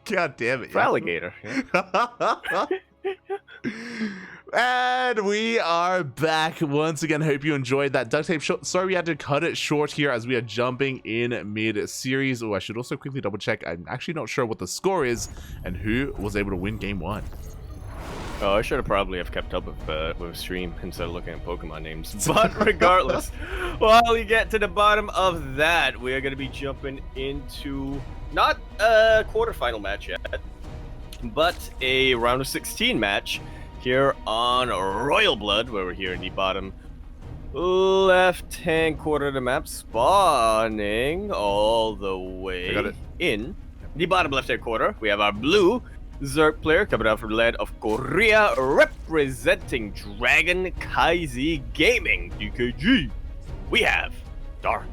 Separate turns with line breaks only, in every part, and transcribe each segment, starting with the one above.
God damn it.
For alligator. Yeah.
And we are back once again. Hope you enjoyed that duct tape shot. Sorry we had to cut it short here as we are jumping in mid-series. Oh, I should also quickly double check. I'm actually not sure what the score is and who was able to win game one.
Oh, I should have probably have kept up with stream instead of looking at Pokemon names. But regardless, while we get to the bottom of that, we are going to be jumping into not a quarterfinal match yet, but a round of 16 match here on Royal Blood, where we're here in the bottom left-hand corner of the map, spawning all the way in the bottom left-hand corner. We have our blue Zerg player coming out from the land of Korea, representing Dragon KyZ Gaming, DKG. We have Dark.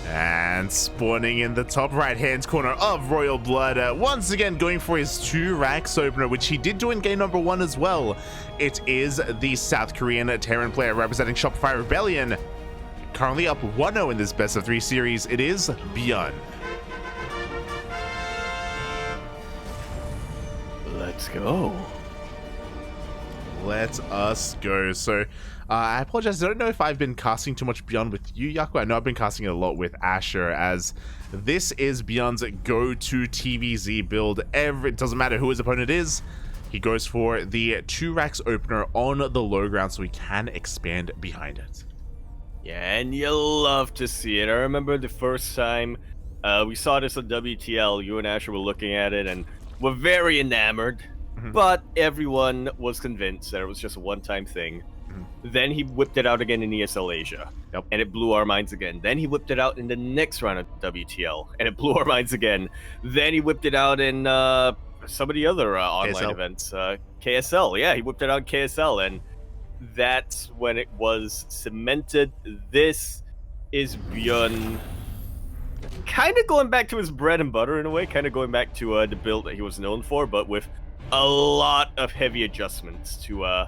And spawning in the top right-hand corner of Royal Blood, once again going for his 2 racks opener, which he did do in game number 1 as well. It is the South Korean Terran player representing Shopify Rebellion. Currently up 1-0 in this best of 3 series. It is ByuN.
Let's go.
Let us go. So, I apologize. I don't know if I've been casting too much ByuN with you, Yaku. I know I've been casting it a lot with Asher, as this is ByuN's go-to TvZ build. It doesn't matter who his opponent is. He goes for the 2 racks opener on the low ground so he can expand behind it.
Yeah, and you love to see it. I remember the first time we saw this on WTL, you and Asher were looking at it and were very enamored, but everyone was convinced that it was just a one-time thing. Then he whipped it out again in ESL Asia, and it blew our minds again. Then he whipped it out in the next round of WTL, and it blew our minds again. Then he whipped it out in some of the other online events. KSL, yeah, he whipped it out in KSL, and that's when it was cemented. This is ByuN kind of going back to his bread and butter in a way, kind of going back to the build that he was known for, but with a lot of heavy adjustments to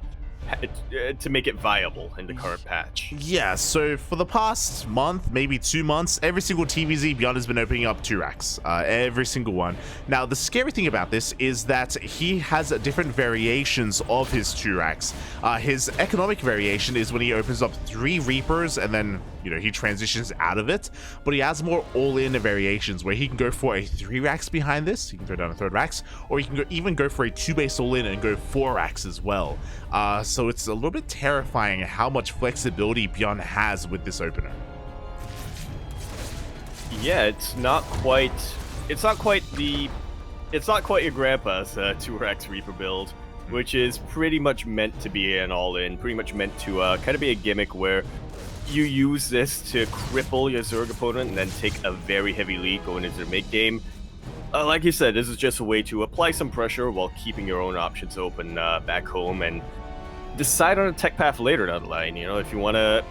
make it viable in the current patch.
Yeah, so for the past month, maybe 2 months, every single TvZ ByuN has been opening up 2 racks. Every single one. Now, the scary thing about this is that he has different variations of his 2 racks. His economic variation is when he opens up 3 Reapers and then, you know, he transitions out of it. But he has more all-in variations where he can go for a 3 racks behind this. He can throw down a 3rd racks, or he can even go for a 2-base all-in and go 4 racks as well. So it's a little bit terrifying how much flexibility ByuN has with this opener.
Yeah, it's not quite your grandpa's 2 racks Reaper build, which is pretty much meant to be an all-in, pretty much meant to kind of be a gimmick where you use this to cripple your Zerg opponent and then take a very heavy lead going into the mid game. Like you said, this is just a way to apply some pressure while keeping your own options open back home and decide on a tech path later down the line. You know, if you want to,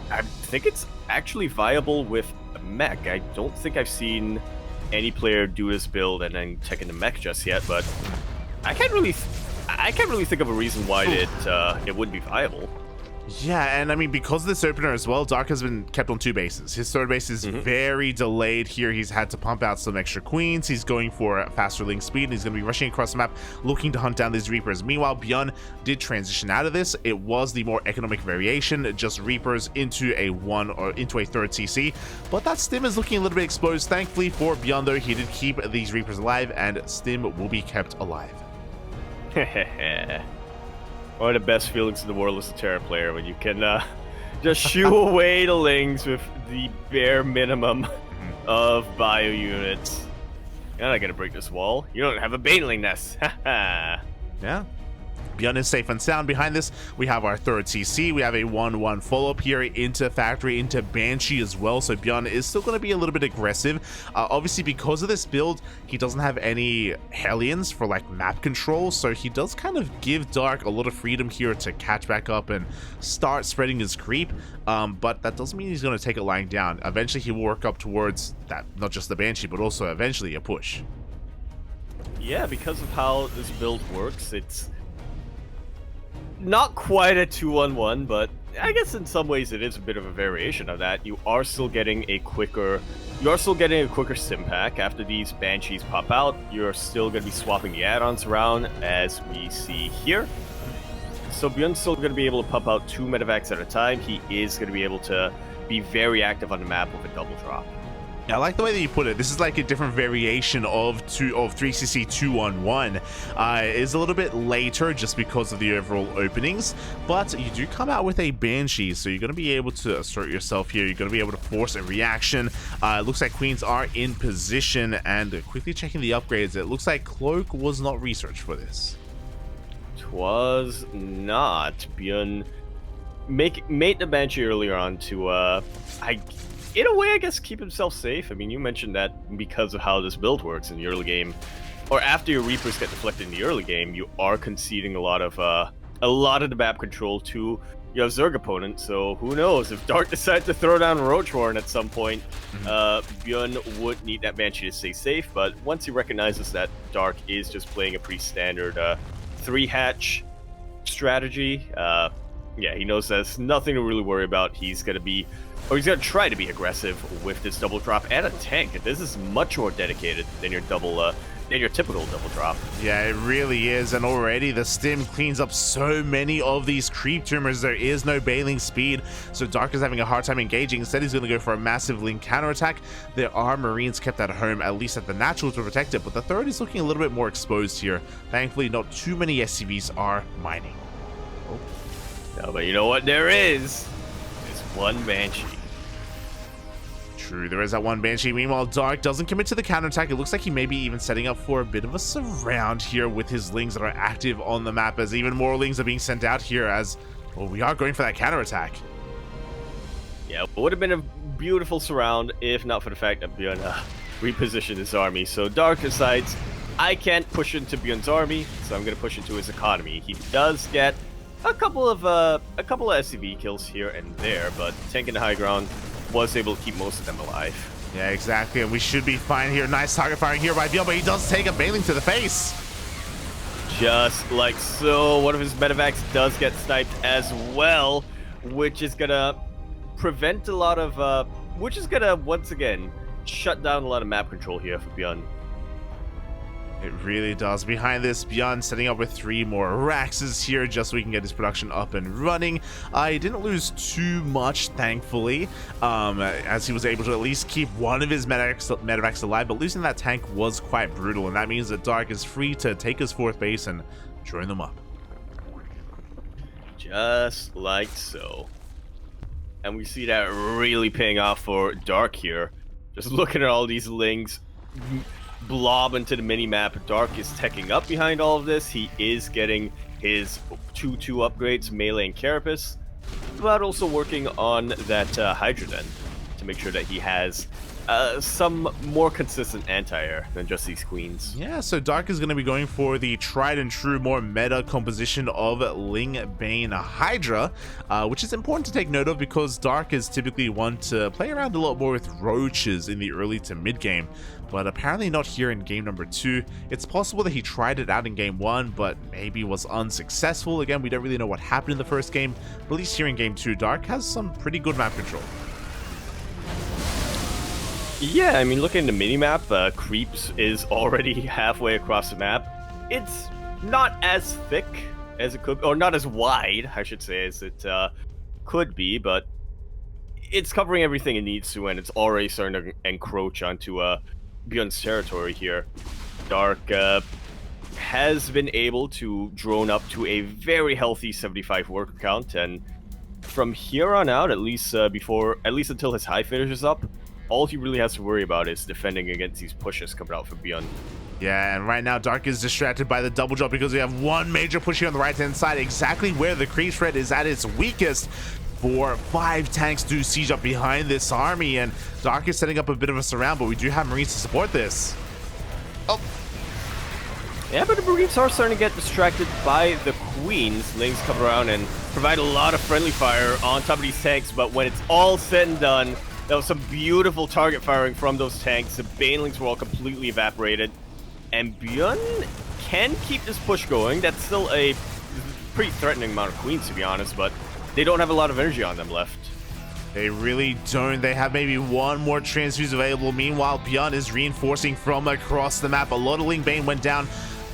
I think it's actually viable with a mech. I don't think I've seen any player do this build and then tech in the mech just yet, but I can't really think of a reason why it wouldn't be viable.
Yeah, and I mean, because of this opener as well, Dark has been kept on 2 bases. His 3rd base is very delayed here. He's had to pump out some extra queens. He's going for faster link speed, and he's going to be rushing across the map, looking to hunt down these Reapers. Meanwhile, ByuN did transition out of this. It was the more economic variation, just Reapers into a 1 or into a 3rd CC. But that Stim is looking a little bit exposed. Thankfully for ByuN, though, he did keep these Reapers alive, and Stim will be kept alive.
One of the best feelings in the world as a Terra player, when you can just shoo away the Lings with the bare minimum of bio units. You're not gonna break this wall. You don't have a Baneling nest.
Yeah. ByuN is safe and sound. Behind this, we have our 3rd CC. We have a 1-1 follow-up here into Factory, into Banshee as well. So ByuN is still going to be a little bit aggressive. Obviously, because of this build, he doesn't have any Hellions for like map control. So he does kind of give Dark a lot of freedom here to catch back up and start spreading his creep. But that doesn't mean he's going to take it lying down. Eventually, he will work up towards that, not just the Banshee, but also eventually a push.
Yeah, because of how this build works, it's not quite a 2-on-1, but I guess in some ways it is a bit of a variation of that. You are still getting a quicker sim pack after these Banshees pop out. You're still going to be swapping the add-ons around, as we see here. So ByuN's still going to be able to pump out 2 medevacs at a time. He is going to be able to be very active on the map with a double drop.
Yeah, I like the way that you put it. This is like a different variation of 3cc 2-on-1. It's a little bit later just because of the overall openings, but you do come out with a Banshee, so you're going to be able to assert yourself here. You're going to be able to force a reaction. It looks like Queens are in position, and quickly checking the upgrades, it looks like Cloak was not researched for this.
Twas not. ByuN made the Banshee earlier on to, in a way, I guess, keep himself safe. I mean, you mentioned that because of how this build works in the early game, or after your Reapers get deflected in the early game, you are conceding a lot of the map control to your Zerg opponent. So who knows, if Dark decides to throw down Roach Warren at some point, ByuN would need that Banshee to stay safe. But once he recognizes that Dark is just playing a pretty standard 3-hatch strategy, yeah, he knows there's nothing to really worry about. He's gonna try to be aggressive with this double drop and a tank. This is much more dedicated than your typical double drop.
Yeah, it really is, and already the stim cleans up so many of these creep tumors. There is no bailing speed, so Dark is having a hard time engaging. Instead, he's going to go for a massive link counterattack. There are Marines kept at home, at least at the natural, to protect it, but the third is looking a little bit more exposed here. Thankfully, not too many SCVs are mining.
Oh. No, but you know what there is? There's one Banshee.
True, there is that one Banshee. Meanwhile, Dark doesn't commit to the counterattack. It looks like he may be even setting up for a bit of a surround here with his Lings that are active on the map, as even more Lings are being sent out here, as, well, we are going for that counterattack.
Yeah, it would have been a beautiful surround if not for the fact that ByuN repositioned his army. So Dark decides, I can't push into ByuN's army, so I'm going to push into his economy. He does get a couple of SCV kills here and there, but tanking the high ground was able to keep most of them alive.
Yeah, exactly, and we should be fine here. Nice target firing here by ByuN, but he does take a bailing to the face.
Just like so, one of his medevacs does get sniped as well, which is gonna prevent a lot of, which is gonna, once again, shut down a lot of map control here for ByuN.
It really does. Behind this, ByuN setting up with 3 more Raxes here just so we can get his production up and running. He didn't lose too much, thankfully, as he was able to at least keep one of his medevacs alive, but losing that tank was quite brutal, and that means that Dark is free to take his 4th base and join them up.
Just like so. And we see that really paying off for Dark here. Just looking at all these Lings blob into the mini-map. Dark is teching up behind all of this. He is getting his 2-2 upgrades, melee and carapace, but also working on that Hydra then to make sure that he has some more consistent anti-air than just these queens.
Yeah, so Dark is going to be going for the tried and true, more meta composition of Ling Bane Hydra, which is important to take note of because Dark is typically one to play around a lot more with roaches in the early to mid game, but apparently not here in game number 2. It's possible that he tried it out in game 1, but maybe was unsuccessful. Again, we don't really know what happened in the first game, but at least here in game 2, Dark has some pretty good map control.
Yeah, I mean, looking at the minimap, Creeps is already halfway across the map. It's not as thick as it could, or not as wide, I should say, as it could be, but it's covering everything it needs to, and it's already starting to encroach onto ByuN's territory here. Dark has been able to drone up to a very healthy 75 worker count, and from here on out, at least until his high finishes up, all he really has to worry about is defending against these pushes coming out from ByuN.
Yeah, and right now Dark is distracted by the double drop because we have one major push here on the right-hand side, exactly where the creep threat is at its weakest. 5 tanks do siege up behind this army, and Dark is setting up a bit of a surround, but we do have Marines to support this. Oh.
Yeah, but the Marines are starting to get distracted by the Queens. Lings come around and provide a lot of friendly fire on top of these tanks, but when it's all said and done, that was some beautiful target firing from those tanks. The Banelings were all completely evaporated, and ByuN can keep this push going. That's still a pretty threatening amount of Queens, to be honest, but they don't have a lot of energy on them left.
They really don't. They have maybe one more transfuse available. Meanwhile, ByuN is reinforcing from across the map. A lot of Ling Bane went down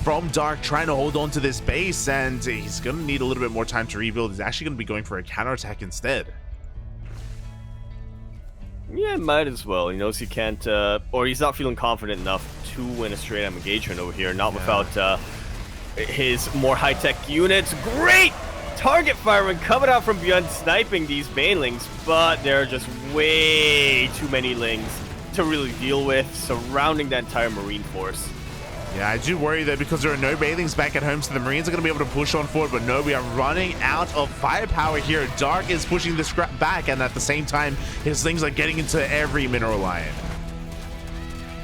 from Dark, trying to hold on to this base, and he's going to need a little bit more time to rebuild. He's actually going to be going for a counterattack instead.
Yeah, might as well. He knows he can't, or he's not feeling confident enough to win a straight-up engagement over here. Not without his more high-tech units. Great target firing coming out from ByuN, sniping these Banelings, but there are just way too many Lings to really deal with, surrounding the entire Marine force.
Yeah, I do worry though, because there are no Banelings back at home, so the Marines are going to be able to push on forward, but no, we are running out of firepower here. Dark is pushing the scrap back, and at the same time, his Lings are getting into every mineral line.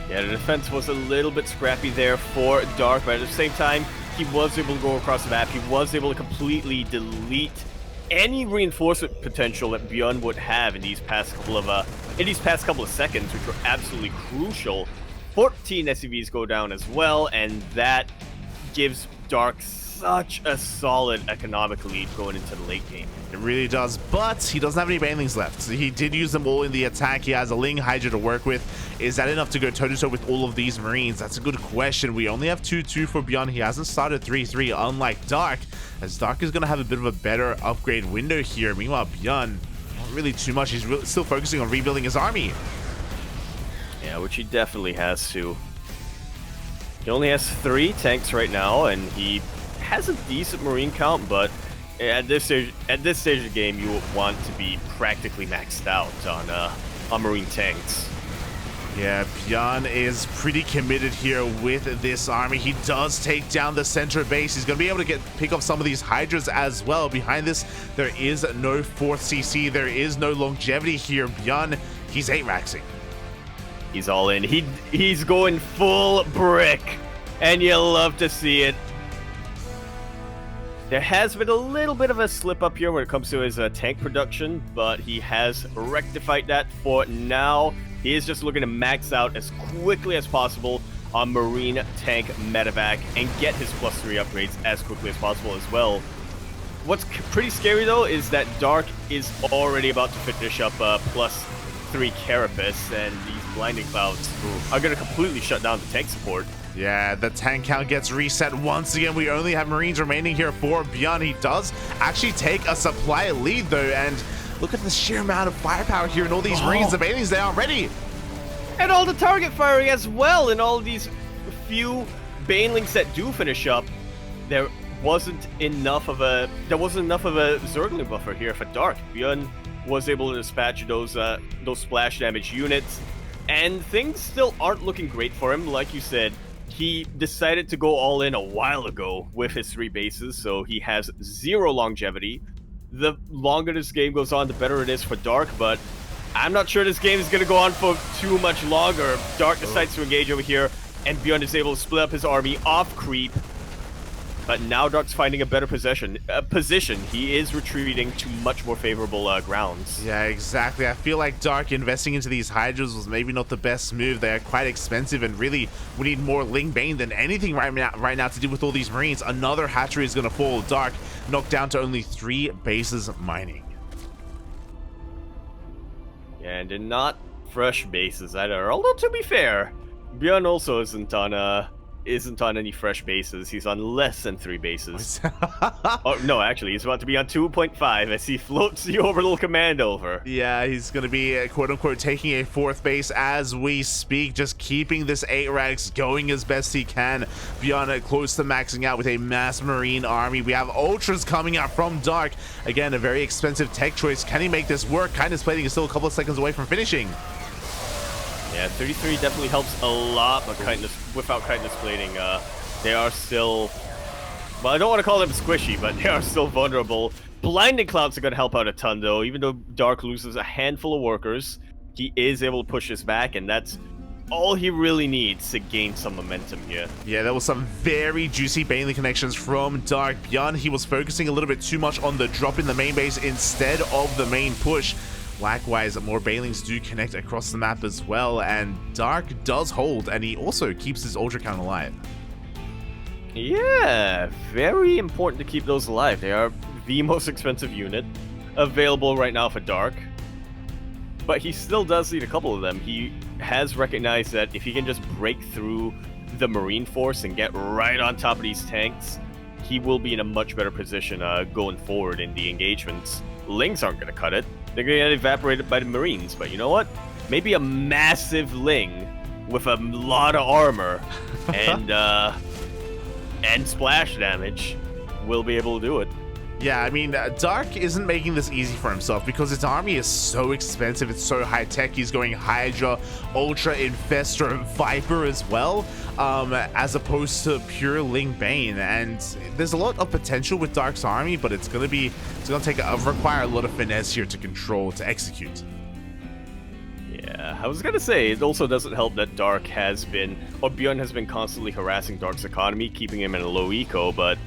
Yeah, the defense was a little bit scrappy there for Dark, but at the same time, he was able to go across the map. He was able to completely delete any reinforcement potential that ByuN would have in these past couple of seconds, which were absolutely crucial. 14 SCVs go down as well, and that gives Dark such a solid economic lead going into the late game.
It really does, but he doesn't have any Banelings left. He did use them all in the attack. He has a Ling Hydra to work with. Is that enough to go toe-to-toe with all of these Marines? That's a good question. We only have 2-2 for ByuN. He hasn't started 3-3, unlike Dark, as Dark is going to have a bit of a better upgrade window here. Meanwhile, ByuN, not really too much. He's still focusing on rebuilding his army.
Yeah, which he definitely has to. He only has 3 tanks right now, and he has a decent Marine count, but at this stage of the game, you would want to be practically maxed out on Marine tanks.
Yeah, ByuN is pretty committed here with this army. He does take down the center base. He's going to be able to pick up some of these Hydras as well. Behind this, there is no 4th CC. There is no longevity here. ByuN, he's 8-maxing.
He's all in. He's going full brick, and you love to see it. There has been a little bit of a slip up here when it comes to his tank production, but he has rectified that for now. He is just looking to max out as quickly as possible on Marine tank medevac and get his +3 upgrades as quickly as possible as well. What's pretty scary though is that Dark is already about to finish up +3 Carapace, and these blinding clouds are going to completely shut down the tank support.
Yeah, the tank count gets reset once again. We only have Marines remaining here for ByuN. He does actually take a supply lead though, and look at the sheer amount of firepower here and all these Marines. The Banelings, they aren't ready.
And all the target firing as well, and all these few Banelings that do finish up. There wasn't enough of a Zergling buffer here for Dark. ByuN was able to dispatch those splash damage units, and things still aren't looking great for him. Like you said, he decided to go all in a while ago with his 3 bases, so he has 0 longevity. The longer this game goes on, the better it is for Dark, but I'm not sure this game is going to go on for too much longer. Dark decides to engage over here, and ByuN is able to split up his army off creep. But now Dark's finding a better position. He is retreating to much more favorable grounds.
Yeah, exactly. I feel like Dark investing into these Hydras was maybe not the best move. They are quite expensive, and really, we need more Ling Bane than anything right now to deal with all these Marines. Another hatchery is going to fall. Dark knocked down to only 3 bases mining.
Yeah, and they're not fresh bases either. Although, to be fair, ByuN also isn't on any fresh bases. He's on less than 3 bases. Oh, no, actually, he's about to be on 2.5 as he floats the orbital command over.
Yeah, he's going to be, quote-unquote, taking a 4th base as we speak, just keeping this 8 ranks going as best he can. ByuN close to maxing out with a mass Marine army. We have Ultras coming out from Dark. Again, a very expensive tech choice. Can he make this work? Kindness plating is still a couple of seconds away from finishing.
Yeah, 33 definitely helps a lot, but without kindness plating, they are still, well, I don't want to call them squishy, but they are still vulnerable. Blinding clouds are going to help out a ton, though. Even though Dark loses a handful of workers, he is able to push this back, and that's all he really needs to gain some momentum here. Yeah,
there was some very juicy Baneling connections from Dark. ByuN, he was focusing a little bit too much on the drop in the main base instead of the main push. Likewise, more Banelings do connect across the map as well, and Dark does hold, and he also keeps his Ultra count alive.
Yeah, very important to keep those alive. They are the most expensive unit, available right now for Dark, but he still does need a couple of them. He has recognized that if he can just break through the Marine Force and get right on top of these tanks, he will be in a much better position going forward in the engagements. Lings aren't going to cut it. They're going to get evaporated by the Marines, but you know what? Maybe a massive Ling with a lot of armor and splash damage will be able to do it.
Yeah, I mean, Dark isn't making this easy for himself because his army is so expensive, it's so high-tech. He's going Hydra, Ultra, Infestor, and Viper as well, as opposed to pure Ling Bane. And there's a lot of potential with Dark's army, but it's gonna require a lot of finesse here to control, to execute.
Yeah, I was gonna say, it also doesn't help that Dark has been, or ByuN has been constantly harassing Dark's economy, keeping him in a low eco, but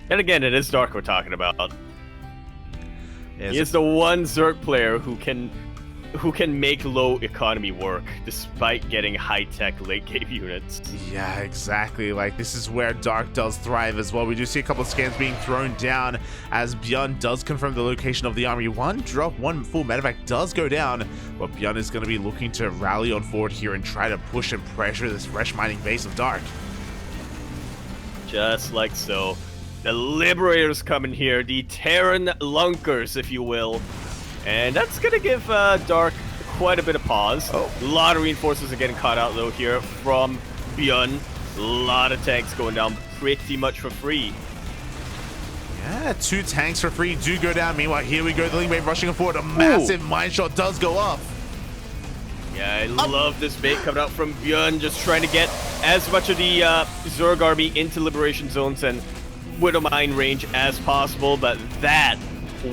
and again, it is Dark we're talking about. He is the one Zerg player who can make low economy work despite getting high-tech late-game units.
Yeah, exactly. Like, this is where Dark does thrive as well. We do see a couple of scans being thrown down as ByuN does confirm the location of the army. One drop, one full medevac does go down, but ByuN is going to be looking to rally on forward here and try to push and pressure this fresh mining base of Dark.
Just like so. The Liberators come in here, the Terran Lunkers, if you will. And that's going to give Dark quite a bit of pause. A lot of reinforcements are getting caught out, though, here from ByuN. A lot of tanks going down pretty much for free.
Yeah, 2 tanks for free do go down. Meanwhile, here we go. The Ling Bane rushing forward. A massive mine shot does go off.
Yeah, I love this bait coming out from ByuN, just trying to get as much of the Zerg army into liberation zones and Widow Mine range as possible, but that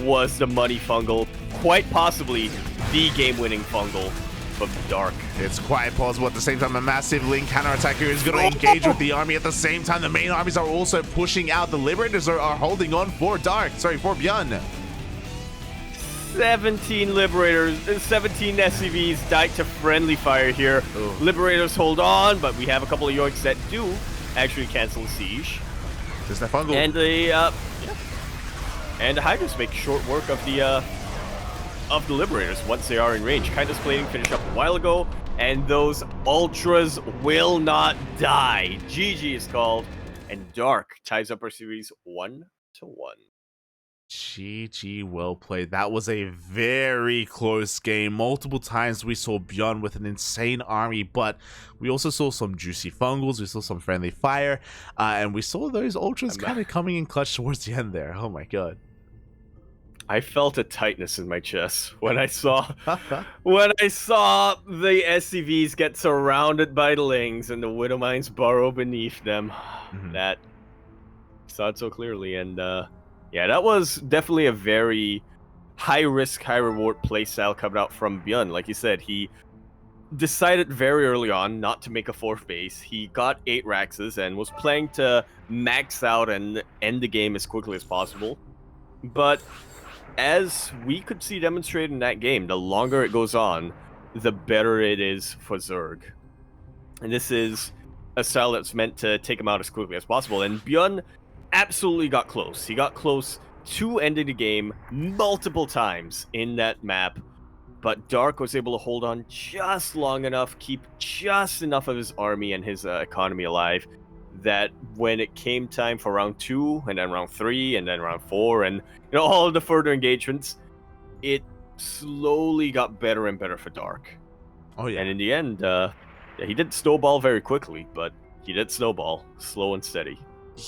was the money fungal. Quite possibly the game-winning fungal from Dark.
It's quite possible. At the same time, a massive Ling counterattacker is going to engage with the army. At the same time, the main armies are also pushing out. The Liberators are holding on for for ByuN.
17 Liberators, 17 SCVs died to friendly fire here.
Ooh.
Liberators hold on, but we have a couple of Yoiks that do actually cancel the siege.
There's that fungal.
And the and the Hydras make short work of the Liberators once they are in range. Kindness plating finished up a while ago, and those Ultras will not die. GG is called, and Dark ties up our series 1-1.
GG, well played. That was a very close game. Multiple times we saw ByuN with an insane army, but we also saw some juicy fungals, we saw some friendly fire, and we saw those Ultras kind of coming in clutch towards the end there. Oh my god.
I felt a tightness in my chest when I saw the SCVs get surrounded by the Lings and the Widow Mines burrow beneath them. That saw it so clearly, and yeah, that was definitely a very high-risk, high-reward playstyle coming out from ByuN. Like you said, he decided very early on not to make a 4th base. He got 8 Raxes and was planning to max out and end the game as quickly as possible. But as we could see demonstrated in that game, the longer it goes on, the better it is for Zerg. And this is a style that's meant to take him out as quickly as possible. And ByuN absolutely got close. He got close to ending the game multiple times in that map, but Dark was able to hold on just long enough, keep just enough of his army and his economy alive, that when it came time for round 2, and then round 3, and then round 4, and all of the further engagements, it slowly got better and better for Dark.
Oh yeah.
And in the end, yeah, he did snowball very quickly, but he did snowball slow and steady.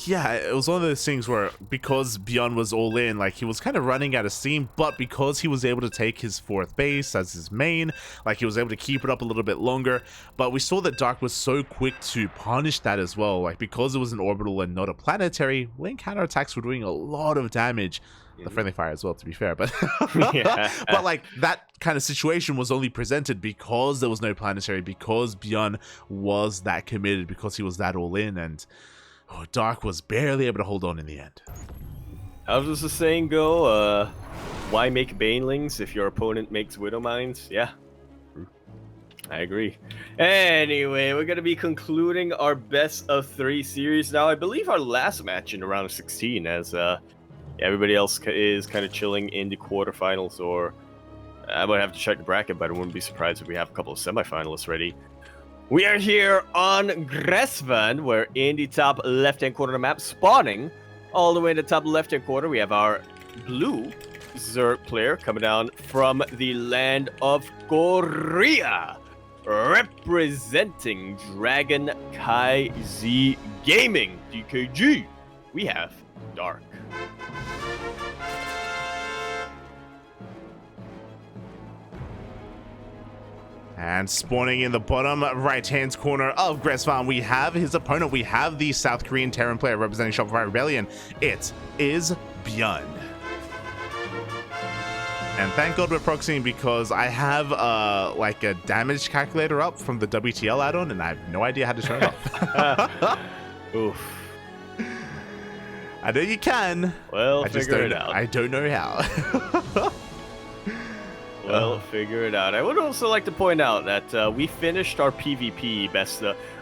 Yeah, it was one of those things where because ByuN was all in, like he was kind of running out of steam, but because he was able to take his 4th base as his main, like he was able to keep it up a little bit longer. But we saw that Dark was so quick to punish that as well, like because it was an orbital and not a planetary, Ling counterattacks were doing a lot of damage. The friendly fire as well, to be fair, but but like that kind of situation was only presented because there was no planetary, because ByuN was that committed, because he was that all in, and Dark was barely able to hold on in the end.
How does the saying go? Why make Banelings if your opponent makes Widow Mines? Yeah, I agree. Anyway, we're going to be concluding our best of 3 series now. I believe our last match in the round of 16, as Everybody else is kind of chilling in the quarterfinals, or I would have to check the bracket, but I wouldn't be surprised if we have a couple of semifinalists ready. We are here on Gräsvan. We're in the top left-hand corner of the map, spawning all the way in the top left-hand corner. We have our blue Zerg player coming down from the land of Korea, representing KranKy Gaming, DKG. We have Dark.
And spawning in the bottom right-hand corner of Gräsvan, we have his opponent. We have the South Korean Terran player representing Shopify Rebellion. It is ByuN. And thank God we're proxying, because I have like a damage calculator up from the WTL add-on, and I have no idea how to turn it off.
Oof.
I know you can.
Well,
I just
figure it out.
I don't know how.
Well, figure it out. I would also like to point out that we finished our PvP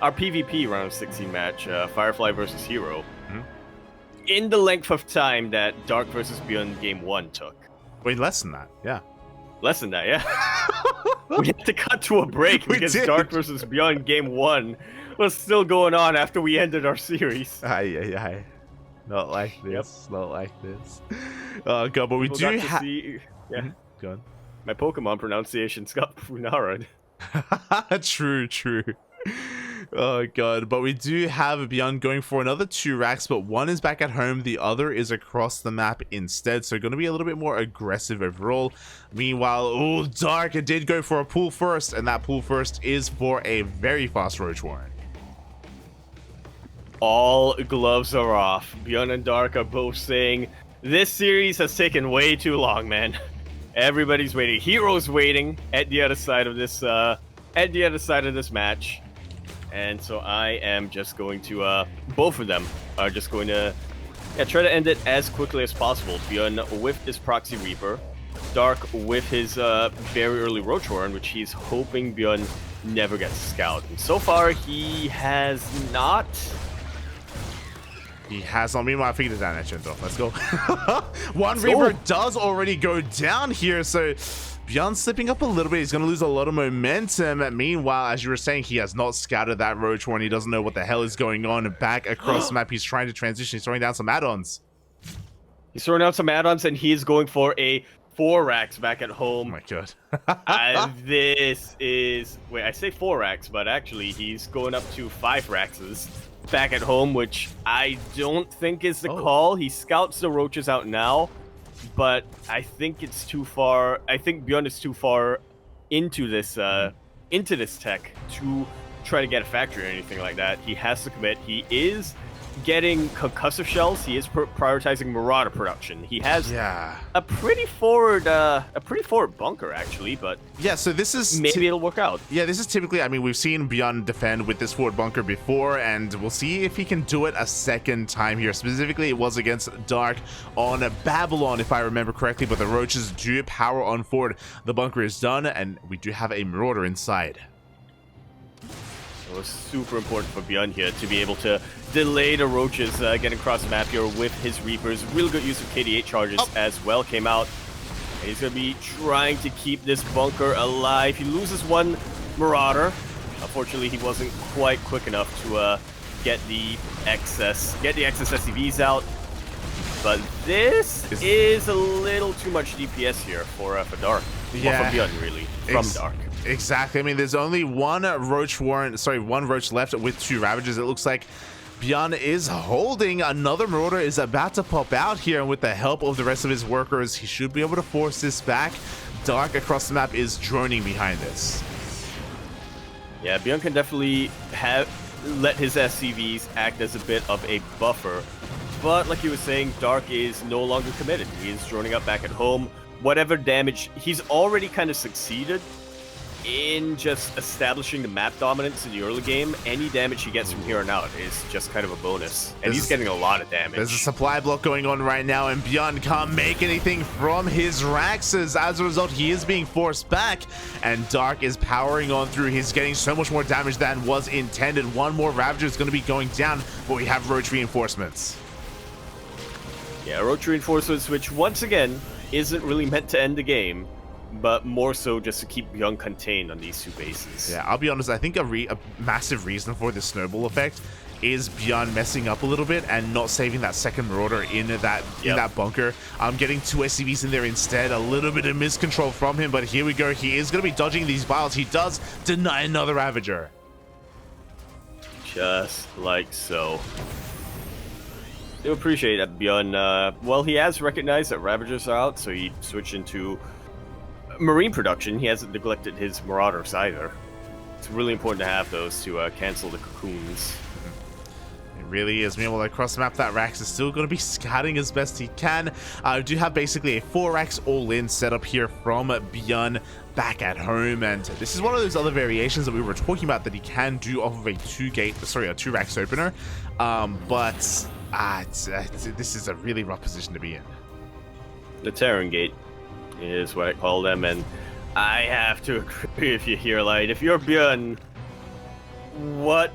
our PvP round 16 match, Firefly versus Hero, in the length of time that Dark versus ByuN game 1 took.
Wait, less than that, yeah.
Less than that, yeah. We had to cut to a break because Dark versus ByuN game 1 was still going on after we ended our series.
Aye. Not like this. Yep. Not like this. Oh god, but we do have.
Yeah.
Go on.
My Pokemon pronunciation's got Funarad.
True. Oh god, but we do have ByuN going for another 2 racks, but one is back at home, the other is across the map instead, so going to be a little bit more aggressive overall. Meanwhile, Dark did go for a pull first, and that pull first is for a very fast Roach Warren.
All gloves are off. ByuN and Dark are both saying, this series has taken way too long, man. Everybody's waiting. Hero's waiting at the other side of this match. And so I am just going to both of them are just going to try to end it as quickly as possible. ByuN with his Proxy Reaper, Dark with his very early Roach Warren, which he's hoping ByuN never gets Scout. And so far he has not.
He has on. Meanwhile, I figured it out. Let's go. One Reaper does already go down here, so ByuN slipping up a little bit. He's going to lose a lot of momentum. Meanwhile, as you were saying, he has not scouted that Roach Warren. He doesn't know what the hell is going on. Back across the map, he's trying to transition. He's throwing down some add-ons.
He's throwing out some add-ons, and he's going for a 4 racks back at home.
Oh my god.
This is... Wait, I say 4 racks, but actually he's going up to 5 racks back at home, which I don't think is the call. He scouts the roaches out now, but I think it's too far. I think ByuN is too far into this tech to try to get a factory or anything like that. He has to commit. He is getting concussive shells. He is prioritizing Marauder production. He has a pretty forward bunker actually, but
yeah, so this is
maybe it'll work out.
Yeah, this is typically, I mean, we've seen ByuN defend with this forward bunker before, and we'll see if he can do it a second time here. Specifically, it was against Dark on Babylon, if I remember correctly, but the roaches do power on forward. The bunker is done, and we do have a Marauder inside.
It was super important for ByuN here to be able to delay the roaches getting across the map here with his Reapers. Real good use of KD8 charges as well came out. And he's going to be trying to keep this bunker alive. He loses one Marauder. Unfortunately, he wasn't quite quick enough to get the excess SCVs out. But this is a little too much DPS here for Dark.
Yeah.
Or for ByuN, really. From Dark.
Exactly. I mean, there's only one Roach left with 2 Ravages. It looks like ByuN is holding. Another Marauder is about to pop out here, and with the help of the rest of his workers, he should be able to force this back. Dark across the map is droning behind this.
Yeah, ByuN can definitely let his SCVs act as a bit of a buffer. But like you were saying, Dark is no longer committed. He is droning up back at home. Whatever damage, he's already kind of succeeded in just establishing the map dominance in the early game. Any damage he gets from here on out is just kind of a bonus. And he's getting a lot of damage.
There's a supply block going on right now, and ByuN can't make anything from his Raxes. As a result, he is being forced back, and Dark is powering on through. He's getting so much more damage than was intended. One more Ravager is going to be going down, but we have Roach reinforcements.
Yeah, roach reinforcements, which once again isn't really meant to end the game, but more so just to keep ByuN contained on these 2 bases.
Yeah, I'll be honest, I think a massive reason for this snowball effect is ByuN messing up a little bit and not saving that second Marauder in that bunker. Getting 2 SCVs in there instead. A little bit of miscontrol from him, but here we go. He is going to be dodging these vials. He does deny another Ravager.
Just like so. I do appreciate that ByuN, well, he has recognized that Ravagers are out, so he switched into Marine production. He hasn't neglected his Marauders either. It's really important to have those to cancel the cocoons.
It really is. Meanwhile, across the map, that Rax is still going to be scouting as best he can. We do have basically a 4 Rax all-in setup here from ByuN back at home, and this is one of those other variations that we were talking about that he can do off of a 2 Rax opener. But this is a really rough position to be in.
The Terran Gate is what I call them, and I have to agree with you here, Light. If you're ByuN, what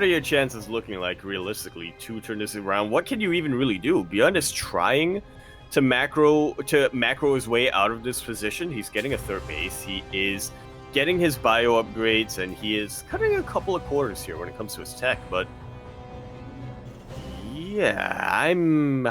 are your chances looking like realistically to turn this around? What can you even really do? ByuN is trying to macro his way out of this position. He's getting a 3rd base. He is getting his bio upgrades, and he is cutting a couple of corners here when it comes to his tech. But yeah, I'm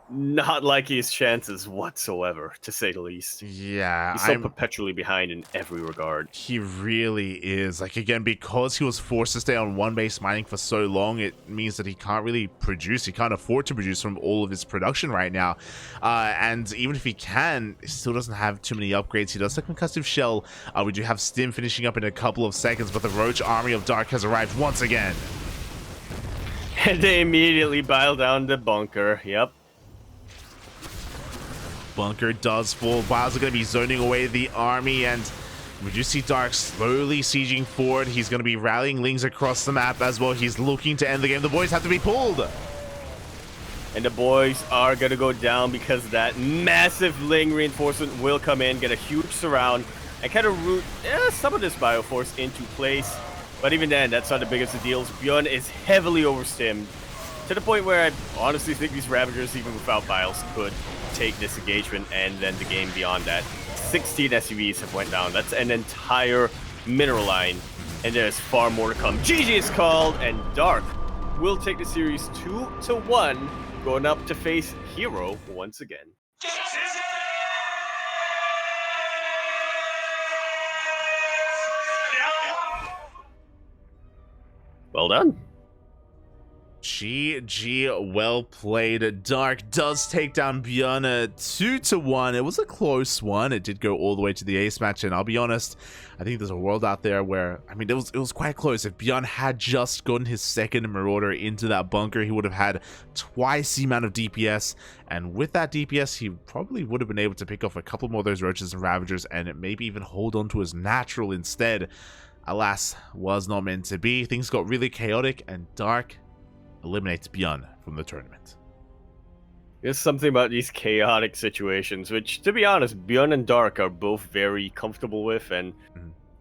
not liking his chances whatsoever, to say the least.
Yeah,
he's so perpetually behind in every regard.
He really is. Like, again, because he was forced to stay on 1 base mining for so long, it means that he can't really produce. He can't afford to produce from all of his production right now. And even if he can, he still doesn't have too many upgrades. He does have concussive shell. We do have Stim finishing up in a couple of seconds, but the Roach Army of Dark has arrived once again.
And they immediately bile down the bunker. Yep.
Bunker does fall. Biles are going to be zoning away the army, and we do see Dark slowly sieging forward. He's going to be rallying Lings across the map as well. He's looking to end the game. The boys have to be pulled.
And the boys are going to go down because that massive Ling reinforcement will come in, get a huge surround, and kind of root some of this Bioforce into place. But even then, that's not the biggest of deals. ByuN is heavily overstimmed, to the point where I honestly think these Ravagers, even without Biles, could take this engagement and then the game beyond that. 16 SUVs have went down. That's an entire mineral line, and there's far more to come. GG is called, and Dark will take the series 2-1, going up to face Hero once again. Well done.
GG, well played. Dark does take down ByuN 2-1. It was a close one. It did go all the way to the ace match, and I'll be honest, I think there's a world out there where, I mean, it was quite close. If ByuN had just gotten his second Marauder into that bunker, he would have had twice the amount of DPS, and with that DPS, he probably would have been able to pick off a couple more of those Roaches and Ravagers, and maybe even hold on to his natural instead. Alas, was not meant to be. Things got really chaotic, and Dark eliminates ByuN from the tournament.
There's something about these chaotic situations, which, to be honest, ByuN and Dark are both very comfortable with, and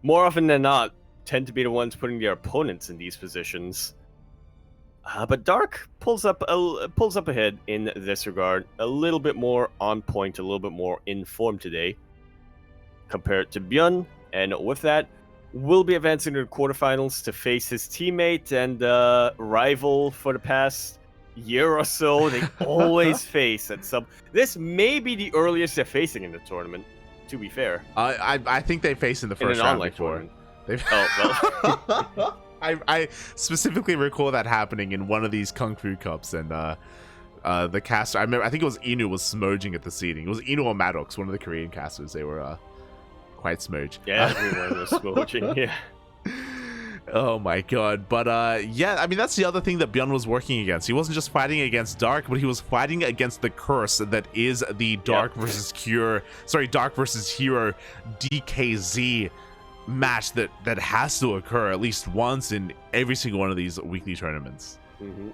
more often than not, tend to be the ones putting their opponents in these positions. But Dark pulls up ahead in this regard, a little bit more on point, a little bit more informed today, compared to ByuN, and with that, will be advancing to the quarterfinals to face his teammate and rival for the past year or so. They always face at some... This may be the earliest they're facing in the tournament, to be fair.
I think they faced in the first round before.
Oh, well.
I specifically recall that happening in one of these KungFu Cups, and the caster... I think it was Inu was smoging at the seeding. It was Inu or Maddox, one of the Korean casters. They were... quite smooch.
Yeah, everyone was smooching, yeah.
Oh my god. But yeah, I mean, that's the other thing that ByuN was working against. He wasn't just fighting against Dark, but he was fighting against the curse that is the Dark versus Hero DKZ match that has to occur at least once in every single one of these weekly tournaments.
Mm-hmm.